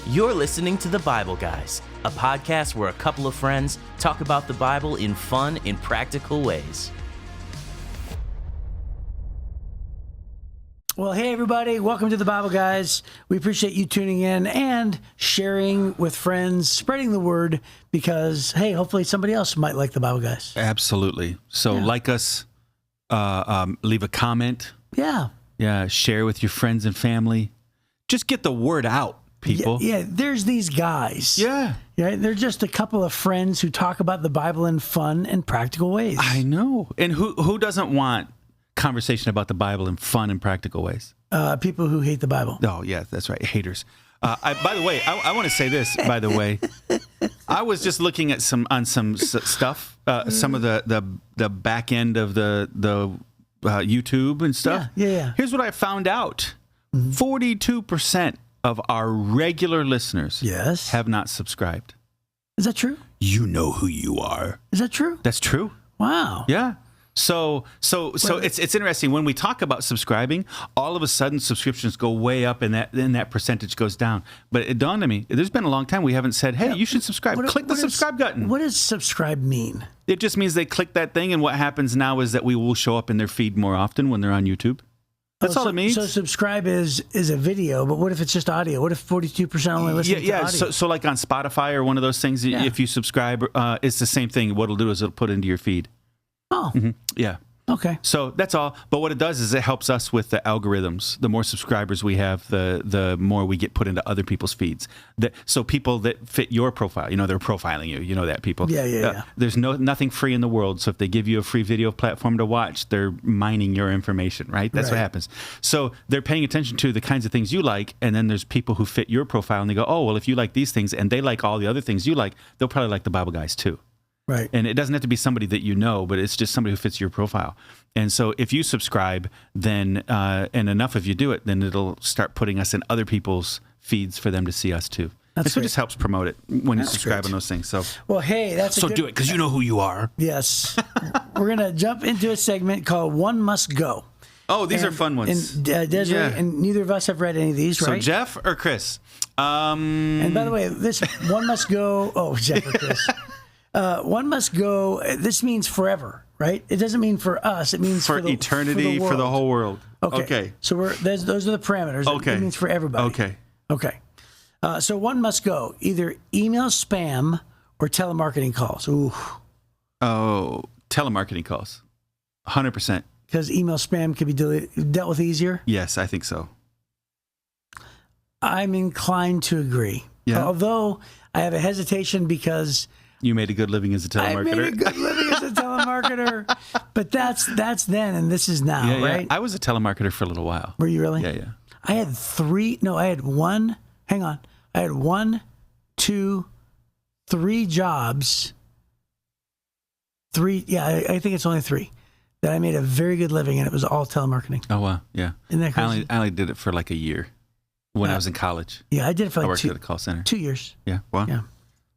You're listening to The Bible Guys, a podcast where a couple of friends talk about the Bible in fun and practical ways. Well, hey, everybody. Welcome to The Bible Guys. We appreciate you tuning in and sharing with friends, spreading the word because, hey, hopefully somebody else might like The Bible Guys. Absolutely. So like us, leave a comment. Yeah, share with your friends and family. Just get the word out, people. Yeah, there's these guys. Yeah. They're just a couple of friends who talk about the Bible in fun and practical ways. I know. And who doesn't want conversation about the Bible in fun and practical ways? People who hate the Bible. Oh, yeah, that's right. Haters. By the way, I want to say this, by the way. I was just looking at some stuff, some of the back end of the YouTube and stuff. Yeah. Here's what I found out. 42% of our regular listeners have not subscribed. Is that true? You know who you are. Is that true? That's true. Wow. Yeah. So it's interesting when we talk about subscribing. All of a sudden, subscriptions go way up, and that percentage goes down. But it dawned on me: there's been a long time we haven't said, "Hey, you should subscribe." Click the subscribe button. What does subscribe mean? It just means they click that thing, and what happens now is that we will show up in their feed more often when they're on YouTube. That's all it means. So subscribe is a video, but what if it's just audio? What if 42% only listen to audio? So like on Spotify or one of those things, if you subscribe, it's the same thing. What it'll do is it'll put it into your feed. Oh. Mm-hmm. Yeah. Okay. So that's all. But what it does is it helps us with the algorithms. The more subscribers we have, the more we get put into other people's feeds. So people that fit your profile, they're profiling you. You know that, people. Yeah. There's nothing free in the world. So if they give you a free video platform to watch, they're mining your information, right? That's what happens. So they're paying attention to the kinds of things you like, and then there's people who fit your profile, and they go, oh, well, if you like these things, and they like all the other things you like, they'll probably like the Bible Guys too. Right. And it doesn't have to be somebody that you know, but it's just somebody who fits your profile. And so if you subscribe, then and enough of you do it, then it'll start putting us in other people's feeds for them to see us too. That's what just helps promote it when you subscribe on those things. So, well, hey, do it because you know who you are. Yes. We're going to jump into a segment called One Must Go. Oh, these are fun ones. And Desiree, and neither of us have read any of these, right? So Jeff or Chris? And by the way, this One Must Go. Oh, Jeff or Chris. One must go. This means forever, right? It doesn't mean for us. It means for eternity, for the whole world. Okay. So those are the parameters. Okay. It means for everybody. Okay. So one must go. Either email spam or telemarketing calls. Ooh. Oh, telemarketing calls. 100%. Because email spam can be dealt with easier? Yes, I think so. I'm inclined to agree. Yeah. Although I have a hesitation because you made a good living as a telemarketer. I made a good living as a telemarketer, but that's then and this is now, right? I was a telemarketer for a little while. Were you really? Yeah. I had one. Hang on. I had 1, 2, 3 jobs. 3. Yeah, I think it's only 3 that I made a very good living, and it was all telemarketing. Oh wow, yeah. Isn't that crazy? I only did it for like a year when I was in college. Yeah, I did it for like I worked at a call center. 2 years. Yeah. Wow. Yeah.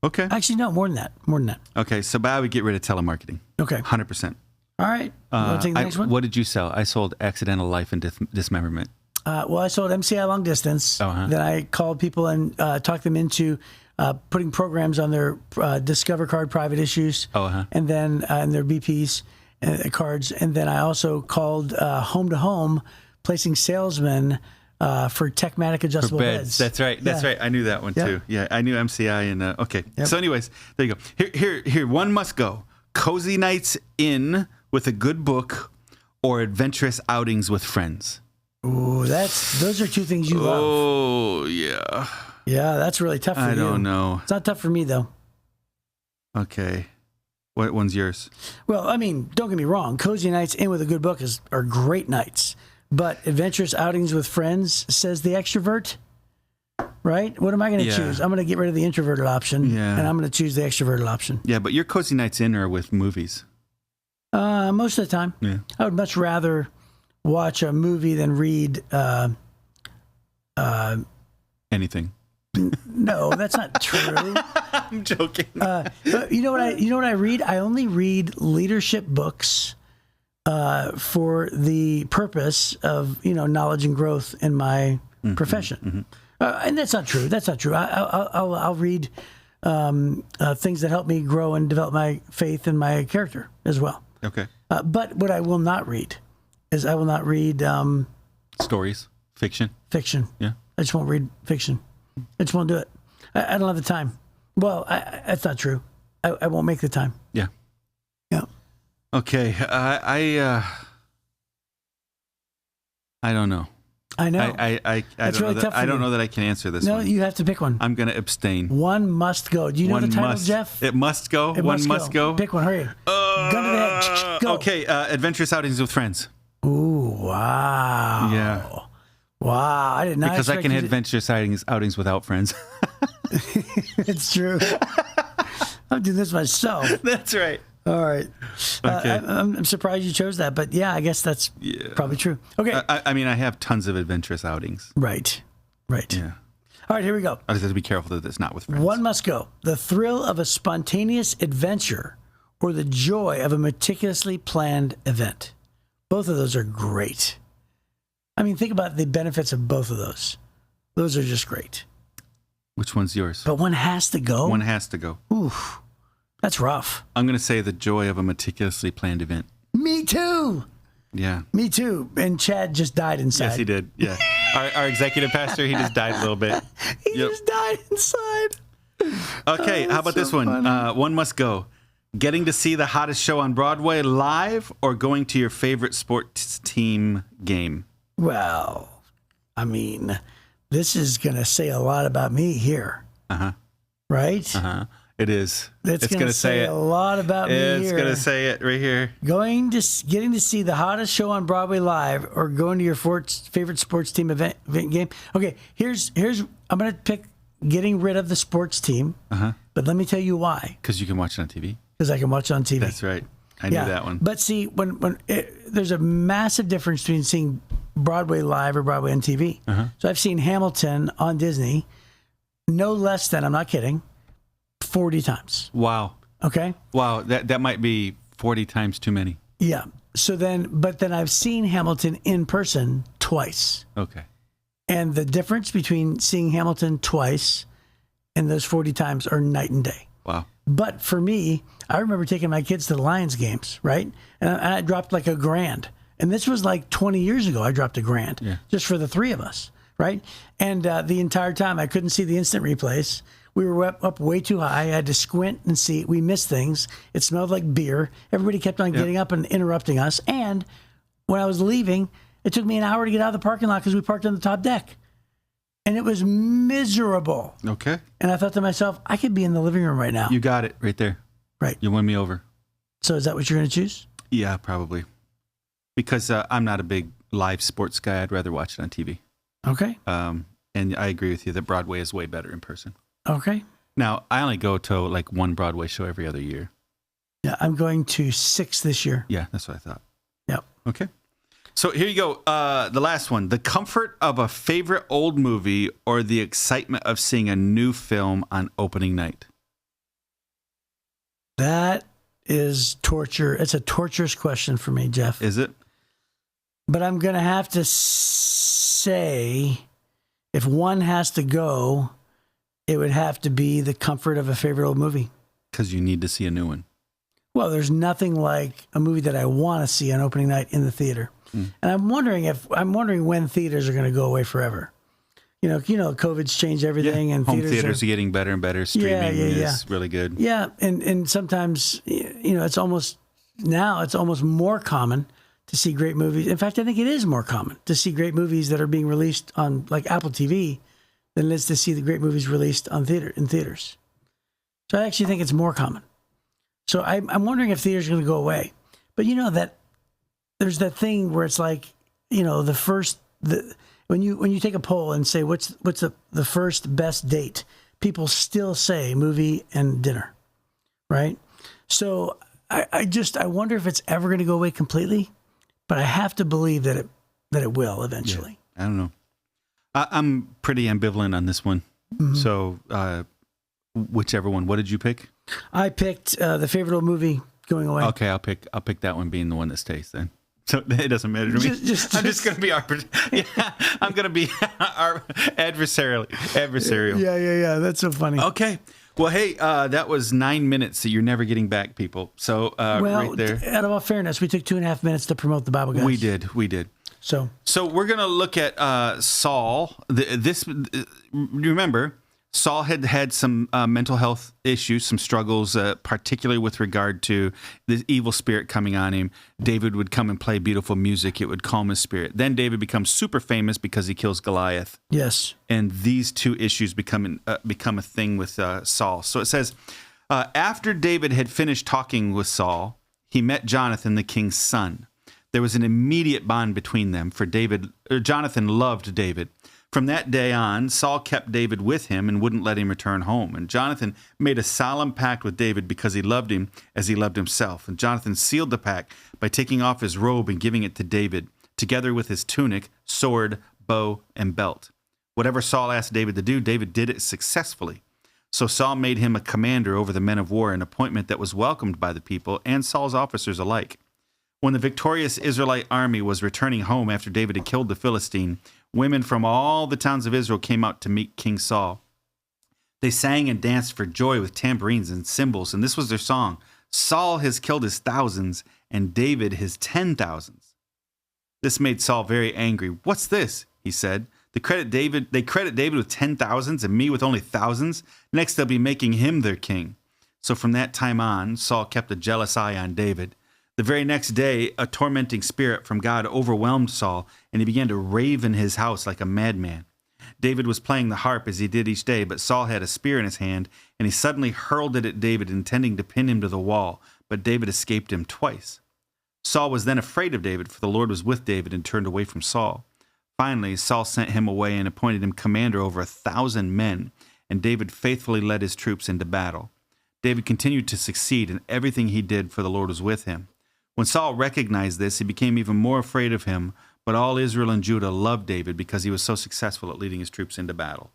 Okay. Actually, no, more than that. Okay, so I would get rid of telemarketing. Okay. 100%. All right. You want to take the next one? What did you sell? I sold accidental life and dismemberment. Well, I sold MCI long distance. Then I called people and talked them into putting programs on their Discover card private issues, and then and their BPs cards. And then I also called home to home, placing salesmen for Techmatic adjustable for beds. That's right. I knew that one too. Yeah, I knew MCI and okay. Yep. So, anyways, there you go. Here. One must go: cozy nights in with a good book, or adventurous outings with friends. Ooh, those are 2 things you love. Oh yeah. Yeah, that's really tough for you. I don't know. It's not tough for me though. Okay. What one's yours? Well, I mean, don't get me wrong. Cozy nights in with a good book are great nights. But adventurous outings with friends, says the extrovert, right? What am I going to choose? I'm going to get rid of the introverted option, and I'm going to choose the extroverted option. Yeah, but your cozy nights in are with movies. Most of the time. Yeah. I would much rather watch a movie than read anything. No, that's not true. I'm joking. But you know what I read? I only read leadership books for the purpose of knowledge and growth in my profession. And that's not true. That's not true. I'll read things that help me grow and develop my faith and my character as well. Okay. But what I will not read is I will not read stories, fiction. Fiction. Yeah. I just won't read fiction. I just won't do it. I don't have the time. Well, that's not true. I won't make the time. Yeah. Yeah. Okay. I don't know. I know. I don't know that, I don't know that I can answer this one. No, you have to pick one. I'm going to abstain. One must go. Do you know the title, must. Jeff? It must go. One must go. Pick one. Hurry. Gun to the head. Go. Okay. Adventurous outings with friends. Ooh, wow. Yeah. Wow. I did not because I can have adventurous outings without friends. It's true. I'm doing this myself. That's right. All right. Okay. I'm surprised you chose that, but yeah, I guess that's probably true. Okay. I mean, I have tons of adventurous outings. Right. Yeah. All right, here we go. I just have to be careful that it's not with friends. One must go. The thrill of a spontaneous adventure or the joy of a meticulously planned event. Both of those are great. I mean, think about the benefits of both of those. Those are just great. Which one's yours? But one has to go? One has to go. Oof. That's rough. I'm going to say the joy of a meticulously planned event. Me too. Yeah. Me too. And Chad just died inside. Yes, he did. Yeah. Our executive pastor, he just died a little bit. He just died inside. Okay, how about this one? One must go. Getting to see the hottest show on Broadway live or going to your favorite sports team game? Well, I mean, this is going to say a lot about me here. Uh-huh. Right? Uh-huh. It is. It's going to say a lot about me here. It's going to say it right here. Getting to see the hottest show on Broadway live or going to your favorite sports team event game. Okay, here's I'm going to pick getting rid of the sports team. Uh-huh. But let me tell you why. Because you can watch it on TV. Because I can watch it on TV. That's right. I knew that one. But see, there's a massive difference between seeing Broadway live or Broadway on TV. Uh-huh. So I've seen Hamilton on Disney no less than, I'm not kidding, 40 times. Wow. Okay? Wow, that might be 40 times too many. Yeah. But then I've seen Hamilton in person twice. Okay. And the difference between seeing Hamilton twice and those 40 times are night and day. Wow. But for me, I remember taking my kids to the Lions games, right? And I dropped like $1,000. And this was like 20 years ago. I dropped $1,000 just for the three of us, right? And the entire time I couldn't see the instant replays. We were up way too high. I had to squint and see. We missed things. It smelled like beer. Everybody kept on getting up and interrupting us. And when I was leaving, it took me an hour to get out of the parking lot because we parked on the top deck. And it was miserable. Okay. And I thought to myself, I could be in the living room right now. You got it right there. Right. You won me over. So is that what you're going to choose? Yeah, probably. Because I'm not a big live sports guy. I'd rather watch it on TV. Okay. And I agree with you that Broadway is way better in person. Okay. Now, I only go to like one Broadway show every other year. Yeah, I'm going to 6 this year. Yeah, that's what I thought. Yep. Okay. So here you go. The last one. The comfort of a favorite old movie or the excitement of seeing a new film on opening night? That is torture. It's a torturous question for me, Jeff. Is it? But I'm going to have to say, if one has to go, it would have to be the comfort of a favorite old movie. Because you need to see a new one. Well, there's nothing like a movie that I want to see on opening night in the theater. And I'm wondering when theaters are going to go away forever. You know, COVID's changed everything, and home theaters are getting better and better. Streaming is really good. Yeah, and sometimes it's almost more common to see great movies. In fact, I think it is more common to see great movies that are being released on like Apple TV than it is to see the great movies released in theaters. So I actually think it's more common. So I'm wondering if theaters are going to go away. But you know that there's that thing where it's like, when you take a poll and say what's the first best date, people still say movie and dinner, right? So I wonder if it's ever going to go away completely, but I have to believe that it will eventually. Yeah, I don't know. I'm pretty ambivalent on this one. Mm-hmm. So whichever one. What did you pick? I picked the favorite old movie going away. Okay, I'll pick that one being the one that stays then. So it doesn't matter to me. I'm just going to be I'm going to be adversarial. Yeah. That's so funny. Okay. Well, hey, that was 9 minutes that you're never getting back, people. So right there. Out of all fairness, we took 2.5 minutes to promote the Bible, guys. We did. So we're going to look at Saul. Remember, Saul had some mental health issues, some struggles, particularly with regard to the evil spirit coming on him. David would come and play beautiful music. It would calm his spirit. Then David becomes super famous because he kills Goliath. Yes. And these two issues become a thing with Saul. So it says, after David had finished talking with Saul, he met Jonathan, the king's son. There was an immediate bond between them, for Jonathan loved David. From that day on, Saul kept David with him and wouldn't let him return home. And Jonathan made a solemn pact with David because he loved him as he loved himself. And Jonathan sealed the pact by taking off his robe and giving it to David, together with his tunic, sword, bow, and belt. Whatever Saul asked David to do, David did it successfully. So Saul made him a commander over the men of war, an appointment that was welcomed by the people and Saul's officers alike. When the victorious Israelite army was returning home after David had killed the Philistine, women from all the towns of Israel came out to meet King Saul. They sang and danced for joy with tambourines and cymbals, and this was their song: Saul has killed his thousands, and David his 10,000s. This made Saul very angry. What's this? He said. They credit David with 10,000s and me with only thousands. Next, they'll be making him their king. So from that time on, Saul kept a jealous eye on David. The very next day, a tormenting spirit from God overwhelmed Saul, and he began to rave in his house like a madman. David was playing the harp as he did each day, but Saul had a spear in his hand, and he suddenly hurled it at David, intending to pin him to the wall, but David escaped him twice. Saul was then afraid of David, for the Lord was with David, and turned away from Saul. Finally, Saul sent him away and appointed him commander over 1,000 men, and David faithfully led his troops into battle. David continued to succeed in everything he did, for the Lord was with him. When Saul recognized this, he became even more afraid of him, but all Israel and Judah loved David because he was so successful at leading his troops into battle.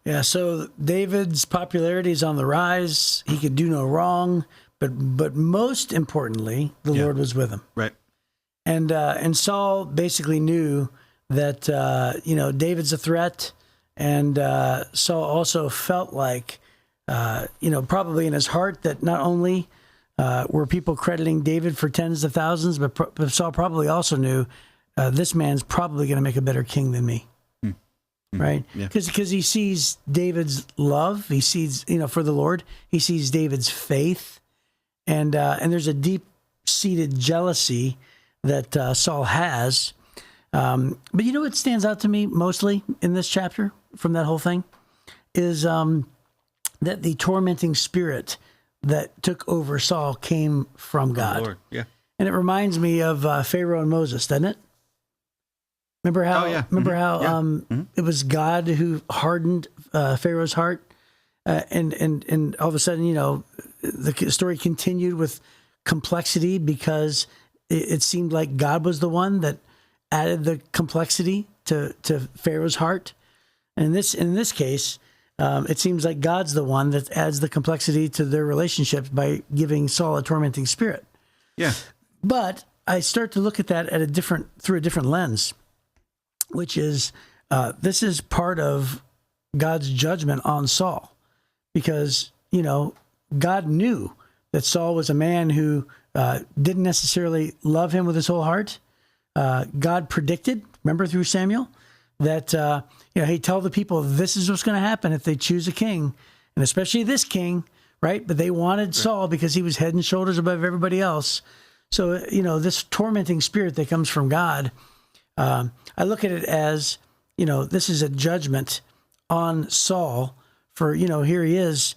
Yeah, so David's popularity is on the rise. He could do no wrong, but most importantly, the Lord was with him. Right. And Saul basically knew that David's a threat, and Saul also felt like probably in his heart that not only were people crediting David for tens of thousands, but Saul probably also knew this man's probably going to make a better king than me. Right? Because he sees David's love, he sees, for the Lord, he sees David's faith, and there's a deep-seated jealousy that Saul has. But what stands out to me mostly in this chapter from that whole thing is that the tormenting spirit that took over Saul came from God. Lord. Yeah. And it reminds me of Pharaoh and Moses, doesn't it? Remember how it was God who hardened Pharaoh's heart, and all of a sudden, the story continued with complexity because it seemed like God was the one that added the complexity to Pharaoh's heart. And in this case, it seems like God's the one that adds the complexity to their relationships by giving Saul a tormenting spirit. Yeah. But I start to look at that through a different lens, which is this is part of God's judgment on Saul, because God knew that Saul was a man who didn't necessarily love him with his whole heart. God predicted, remember through Samuel, that he'd tell the people this is what's going to happen if they choose a king, and especially this king, right? But they wanted Saul because he was head and shoulders above everybody else. So this tormenting spirit that comes from God, I look at it as this is a judgment on Saul for here he is,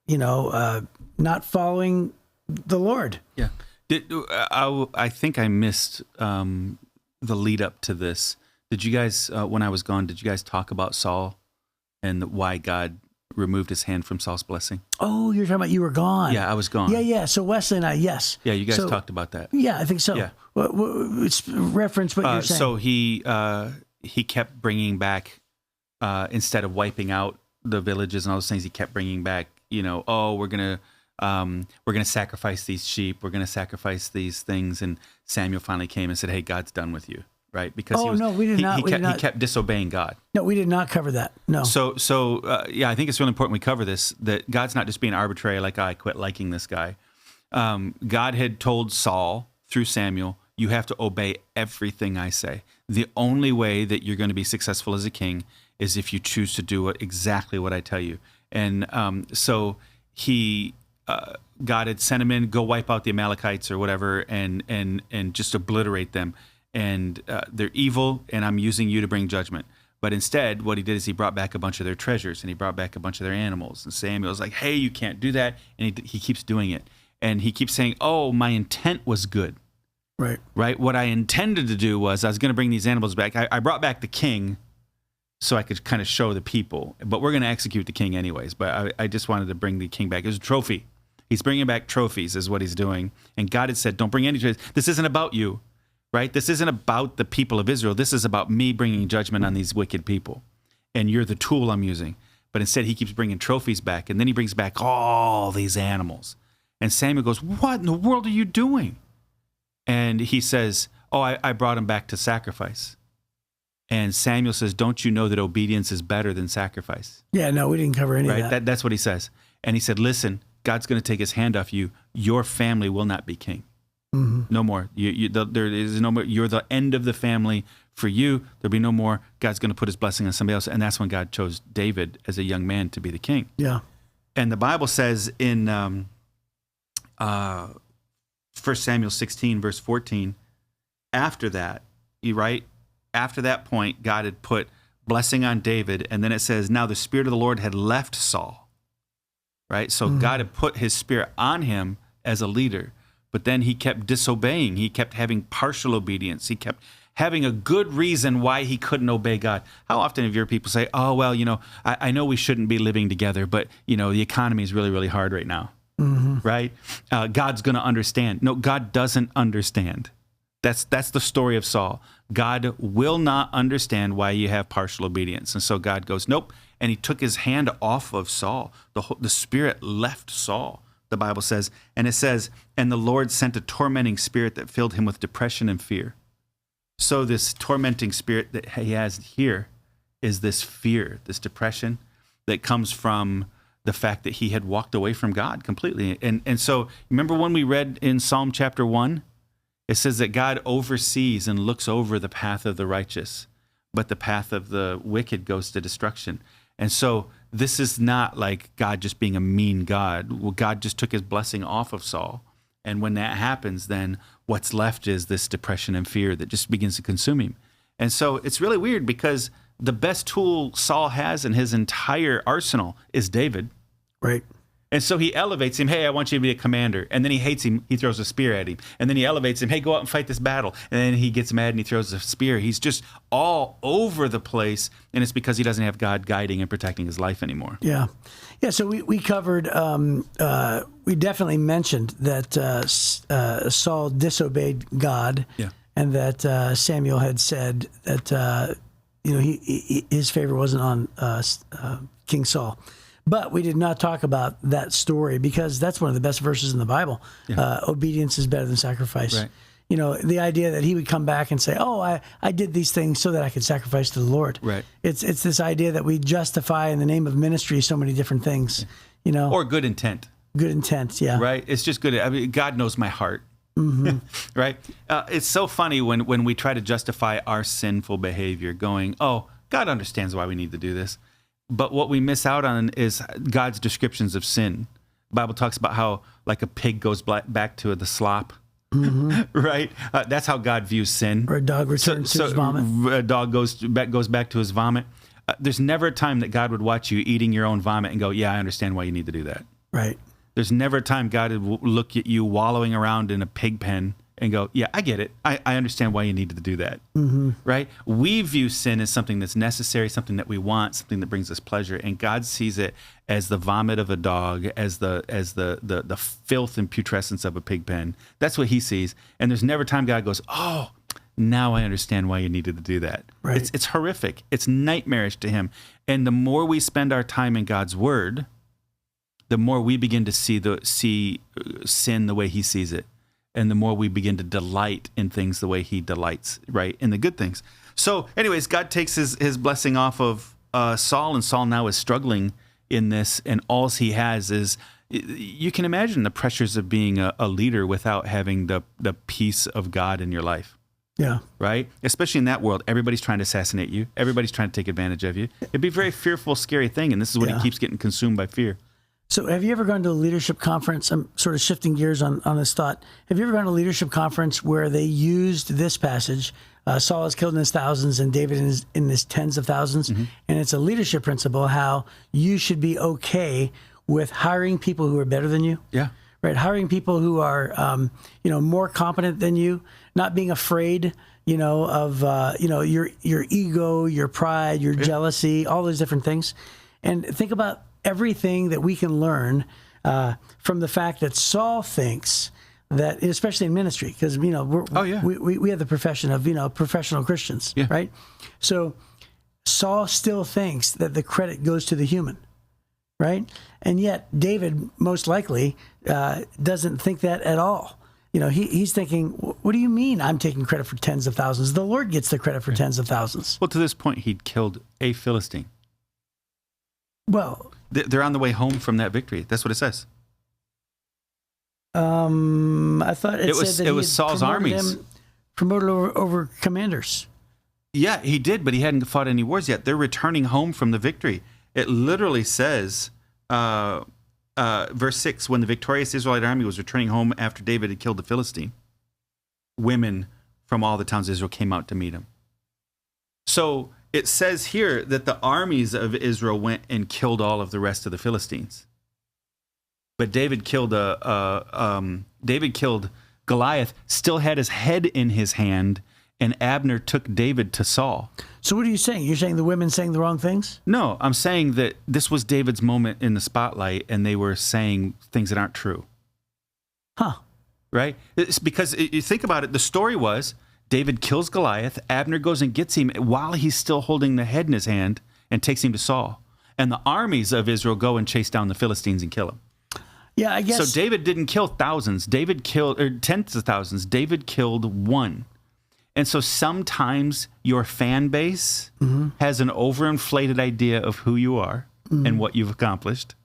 not following the Lord. Yeah. I think I missed the lead up to this. Did you guys, when I was gone, did you guys talk about Saul and why God removed his hand from Saul's blessing? Oh, you're talking about you were gone. Yeah, I was gone. Yeah. So Wesley and I, yes. Yeah, you guys talked about that. Yeah, I think so. Yeah. It's reference what you're saying. So he kept bringing back, instead of wiping out the villages and all those things, he kept bringing back, we're going to we're going to sacrifice these sheep. We're going to sacrifice these things. And Samuel finally came and said, hey, God's done with you, right? Because he kept disobeying God. No, we did not cover that. No. So I think it's really important we cover this, that God's not just being arbitrary, like, I quit liking this guy. God had told Saul through Samuel, you have to obey everything I say. The only way that you're going to be successful as a king is if you choose to do exactly what I tell you. And so God had sent him in, go wipe out the Amalekites or whatever, and just obliterate them. And they're evil, and I'm using you to bring judgment. But instead, what he did is he brought back a bunch of their treasures, and he brought back a bunch of their animals. And Samuel's like, hey, you can't do that. And he keeps doing it. And he keeps saying, oh, my intent was good. Right. What I intended to do was I was going to bring these animals back. I brought back the king so I could kind of show the people. But we're going to execute the king anyways. But I just wanted to bring the king back. It was a trophy. He's bringing back trophies is what he's doing. And God had said, don't bring any trophies. This isn't about you, right? This isn't about the people of Israel. This is about me bringing judgment on these wicked people. And you're the tool I'm using. But instead, he keeps bringing trophies back. And then he brings back all these animals. And Samuel goes, what in the world are you doing? And he says, oh, I brought him back to sacrifice. And Samuel says, don't you know that obedience is better than sacrifice? Yeah, no, we didn't cover any of that. That's what he says. And he said, listen, God's going to take his hand off you. Your family will not be king. Mm-hmm. No more. There is no more. You're the end of the family. For you, there'll be no more. God's going to put his blessing on somebody else. And that's when God chose David as a young man to be the king. Yeah. And the Bible says in 1 Samuel 16, verse 14, after that, after that point, God had put blessing on David, and then it says, now the Spirit of the Lord had left Saul, right? So God had put his Spirit on him as a leader, but then he kept disobeying. He kept having partial obedience. He kept having a good reason why he couldn't obey God. How often have you heard people say, oh, well, I know we shouldn't be living together, but, the economy is really, really hard right now. Mm-hmm. Right? God's going to understand. No, God doesn't understand. That's the story of Saul. God will not understand why you have partial obedience. And so God goes, nope. And he took his hand off of Saul. The Spirit left Saul, the Bible says. And it says, and the Lord sent a tormenting spirit that filled him with depression and fear. So this tormenting spirit that he has here is this fear, this depression that comes from the fact that he had walked away from God completely. And so remember when we read in Psalm chapter 1, it says that God oversees and looks over the path of the righteous, but the path of the wicked goes to destruction. And so this is not like God just being a mean God. Well, God just took his blessing off of Saul. And when that happens, then what's left is this depression and fear that just begins to consume him. And so it's really weird because the best tool Saul has in his entire arsenal is David. Right. And so he elevates him, hey, I want you to be a commander. And then he hates him, he throws a spear at him. And then he elevates him, hey, go out and fight this battle. And then he gets mad and he throws a spear. He's just all over the place. And it's because he doesn't have God guiding and protecting his life anymore. Yeah. Yeah, so we covered, we definitely mentioned that Saul disobeyed God. Yeah. And that Samuel had said that, his favor wasn't on King Saul. But we did not talk about that story because that's one of the best verses in the Bible. Yeah. Obedience is better than sacrifice. Right. The idea that he would come back and say, oh, I did these things so that I could sacrifice to the Lord. Right. It's this idea that we justify in the name of ministry so many different things, Or good intent. Good intent, yeah. Right. It's just good. I mean, God knows my heart. Mm-hmm. Right. It's so funny when we try to justify our sinful behavior going, oh, God understands why we need to do this. But what we miss out on is God's descriptions of sin. The Bible talks about how like a pig goes back to the slop, right? That's how God views sin. Or a dog returns to his vomit. A dog goes back to his vomit. There's never a time that God would watch you eating your own vomit and go, yeah, I understand why you need to do that. Right. There's never a time God would look at you wallowing around in a pig pen and go, yeah, I get it. I understand why you needed to do that, right? We view sin as something that's necessary, something that we want, something that brings us pleasure, and God sees it as the vomit of a dog, as the filth and putrescence of a pig pen. That's what he sees, and there's never a time God goes, oh, now I understand why you needed to do that. Right. It's horrific. It's nightmarish to him, and the more we spend our time in God's Word, the more we begin to see sin the way he sees it, and the more we begin to delight in things the way he delights, right, in the good things. So anyways, God takes his blessing off of Saul, and Saul now is struggling in this, and all he has is, you can imagine the pressures of being a leader without having the peace of God in your life. Yeah. Right? Especially in that world, everybody's trying to assassinate you. Everybody's trying to take advantage of you. It'd be a very fearful, scary thing, and this is what he keeps getting consumed by fear. So have you ever gone to a leadership conference? I'm sort of shifting gears on this thought. Have you ever gone to a leadership conference where they used this passage, Saul is killed in his thousands and David in his tens of thousands, and it's a leadership principle, how you should be okay with hiring people who are better than you? Yeah. Right, hiring people who are, more competent than you, not being afraid, of, your ego, your pride, your jealousy, all those different things. And think about everything that we can learn from the fact that Saul thinks that, especially in ministry, because, we have the profession of, professional Christians, right? So Saul still thinks that the credit goes to the human. Right? And yet David most likely doesn't think that at all. He's thinking, what do you mean I'm taking credit for tens of thousands? The Lord gets the credit for tens of thousands. Well, to this point, he'd killed a Philistine. Well, they're on the way home from that victory. That's what it says. I thought it said that it was Saul's armies. Promoted over commanders. Yeah, he did, but he hadn't fought any wars yet. They're returning home from the victory. It literally says, verse 6, when the victorious Israelite army was returning home after David had killed the Philistine, women from all the towns of Israel came out to meet him. So it says here that the armies of Israel went and killed all of the rest of the Philistines. But David killed Goliath, still had his head in his hand, and Abner took David to Saul. So what are you saying? You're saying the women saying the wrong things? No, I'm saying that this was David's moment in the spotlight, and they were saying things that aren't true. Huh. Right? It's because you think about it, the story was David kills Goliath, Abner goes and gets him while he's still holding the head in his hand and takes him to Saul. And the armies of Israel go and chase down the Philistines and kill him. Yeah, I guess. So David didn't kill thousands. David killed tens of thousands. David killed one. And so sometimes your fan base has an overinflated idea of who you are and what you've accomplished.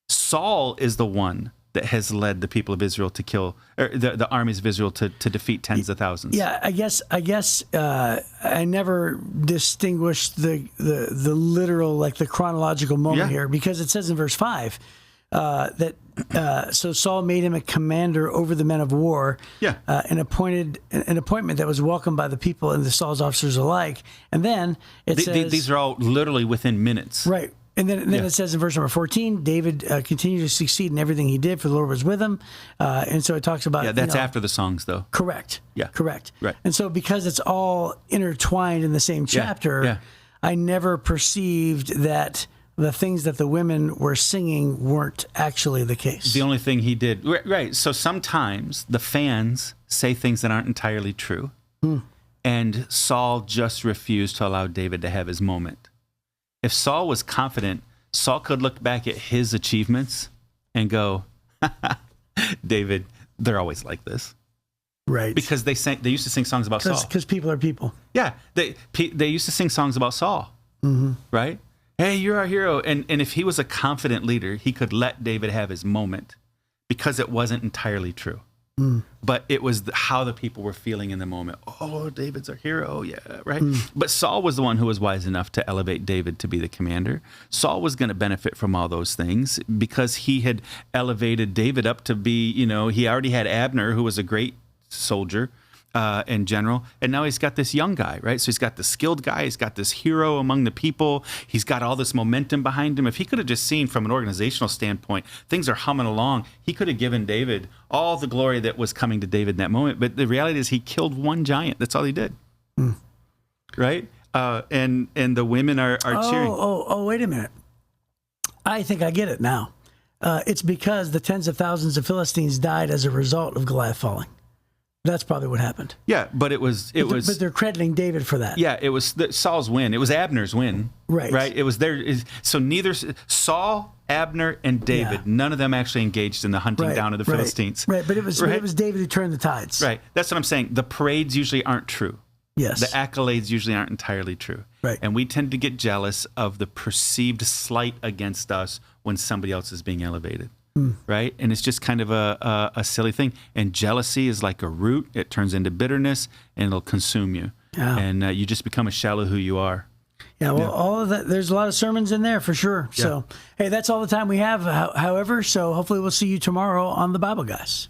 Saul is the one that has led the people of Israel to kill, or the armies of Israel to defeat tens of thousands. Yeah, I guess I never distinguished the literal, like the chronological moment here, because it says in verse 5 that so Saul made him a commander over the men of war, and appointed an appointment that was welcomed by the people and the Saul's officers alike. And then it says these are all literally within minutes, right? And then it says in verse number 14, David continued to succeed in everything he did, for the Lord was with him. And so it talks about that's after the songs, though. Correct. Yeah, correct. Right. And so because it's all intertwined in the same chapter, I never perceived that the things that the women were singing weren't actually the case. The only thing he did, right. So sometimes the fans say things that aren't entirely true. And Saul just refused to allow David to have his moment. If Saul was confident, Saul could look back at his achievements and go, David, they're always like this. Right. Because they used to sing songs about Saul. Because people are people. Yeah. They used to sing songs about Saul. Right? Hey, you're our hero. And if he was a confident leader, he could let David have his moment because it wasn't entirely true. But it was how the people were feeling in the moment. Oh, David's our hero. Yeah, right? But Saul was the one who was wise enough to elevate David to be the commander. Saul was going to benefit from all those things because he had elevated David up to be, he already had Abner, who was a great soldier in general. And now he's got this young guy, right? So he's got the skilled guy. He's got this hero among the people. He's got all this momentum behind him. If he could have just seen from an organizational standpoint, things are humming along, he could have given David all the glory that was coming to David in that moment. But the reality is he killed one giant. That's all he did. Right? And the women are cheering. Oh, wait a minute. I think I get it now. It's because the tens of thousands of Philistines died as a result of Goliath falling. That's probably what happened. Yeah, but it was. But they're crediting David for that. Yeah, it was Saul's win. It was Abner's win. Right. Right. It was their. So neither Saul, Abner, and David, none of them actually engaged in the hunting down of the Philistines. Right. But it was David who turned the tides. Right. That's what I'm saying. The parades usually aren't true. Yes. The accolades usually aren't entirely true. Right. And we tend to get jealous of the perceived slight against us when somebody else is being elevated. Right? And it's just kind of a silly thing. And jealousy is like a root. It turns into bitterness and it'll consume you. Yeah. And you just become a shell of who you are. Yeah, well, all of that, there's a lot of sermons in there for sure. Yeah. So, hey, that's all the time we have, however. So hopefully we'll see you tomorrow on the Bible Guys.